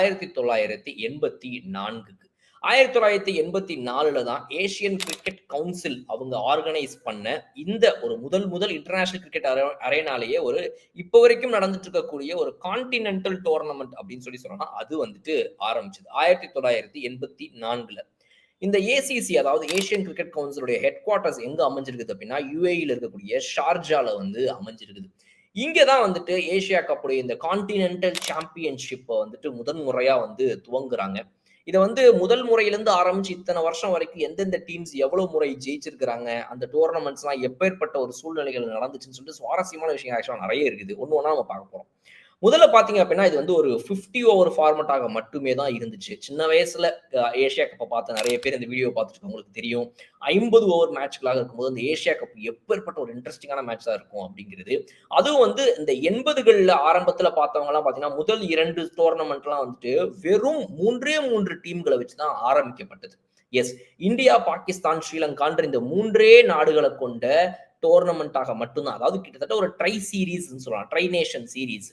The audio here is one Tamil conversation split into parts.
1984க்கு. 1984ல தான் ஏசியன் கிரிக்கெட் கவுன்சில் அவங்க ஆர்கனைஸ் பண்ண இந்த ஒரு முதல் இன்டர்நேஷனல் கிரிக்கெட் அரேனாலேயே ஒரு இப்போ வரைக்கும் நடந்துட்டு இருக்கக்கூடிய ஒரு கான்டினென்டல் டோர்னமெண்ட் அப்படின்னு சொல்லலாம். அது வந்துட்டு ஆரம்பிச்சது 1984ல. இந்த ஏசிசி அதாவது ஏசியன் கிரிக்கெட் கவுன்சிலுடைய ஹெட் குவார்ட்டர்ஸ் எங்க அமைஞ்சிருக்குது அப்படின்னா யுஏஇல இருக்கக்கூடிய ஷார்ஜால வந்து அமைஞ்சிருக்குது. இங்க தான் வந்துட்டு ஏசியா கப்புடைய இந்த கான்டினென்டல் சாம்பியன்ஷிப்பை வந்துட்டு முதன்முறையா வந்து துவங்குறாங்க. இதை வந்து முதல் முறையிலிருந்து ஆரம்பிச்சு இத்தனை வருஷம் வரைக்கும் எந்தெந்த டீம்ஸ் எவ்வளவு முறை ஜெயிச்சிருக்கிறாங்க, அந்த டோர்னமெண்ட்ஸ் எல்லாம் எப்பேற்பட்ட ஒரு சூழ்நிலைகள் நடந்துச்சுன்னு சொல்லிட்டு சுவாரஸ்யமான விஷயம் ஆக்சுவலா நிறைய இருக்குது. ஒண்ணு ஒண்ணா நம்ம பார்க்க போறோம். முதல்ல பாத்தீங்க அப்படின்னா இது வந்து ஒரு 50 ஓவர் ஃபார்மட்டாக மட்டுமே தான் இருந்துச்சு. சின்ன வயசுல ஏசியா கப்பை பார்த்த நிறைய பேர் இந்த வீடியோ பார்த்துட்டு உங்களுக்கு தெரியும். 50 ஓவர் மேட்ச்களாக இருக்கும்போது இந்த ஏசியா கப் எப்பேற்பட்ட ஒரு இன்ட்ரெஸ்டிங்கான மேட்ச் தான் இருக்கும் அப்படிங்கிறது. அதுவும் வந்து இந்த 80கள்ல ஆரம்பத்துல பார்த்தவங்க எல்லாம் பாத்தீங்கன்னா முதல் 2 டோர்னமெண்ட் எல்லாம் வந்துட்டு வெறும் 3 டீம்களை வச்சுதான் ஆரம்பிக்கப்பட்டது. எஸ், இந்தியா, பாகிஸ்தான், ஸ்ரீலங்கான்ற இந்த 3 நாடுகளை கொண்ட டோர்னமெண்டாக மட்டும்தான், அதாவது கிட்டத்தட்ட ஒரு ட்ரை சீரீஸ் சொல்லலாம், ட்ரை நேஷன் சீரீஸ்.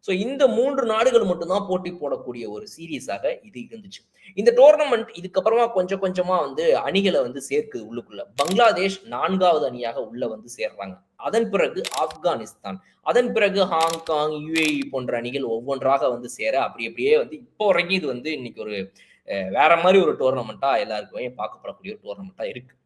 ஸோ இந்த 3 நாடுகள் மட்டும்தான் போட்டி போடக்கூடிய ஒரு சீரீஸாக இது இருந்துச்சு. இந்த டோர்னமெண்ட் இதுக்கப்புறமா கொஞ்சம் கொஞ்சமா வந்து அணிகளை வந்து சேர்க்குது உள்ளுக்குள்ள. பங்களாதேஷ் 4வது அணியாக உள்ள வந்து சேர்றாங்க. அதன் பிறகு ஆப்கானிஸ்தான், அதன் பிறகு ஹாங்காங், யுஏஇ போன்ற அணிகள் ஒவ்வொன்றாக வந்து சேர அப்படியே வந்து இப்போ வரைக்கும் இது வந்து இன்னைக்கு ஒரு வேற மாதிரி ஒரு டோர்னமெண்ட்டா எல்லாருக்குமே பார்க்கப்படக்கூடிய ஒரு டோர்னமெண்ட்டா இருக்கு.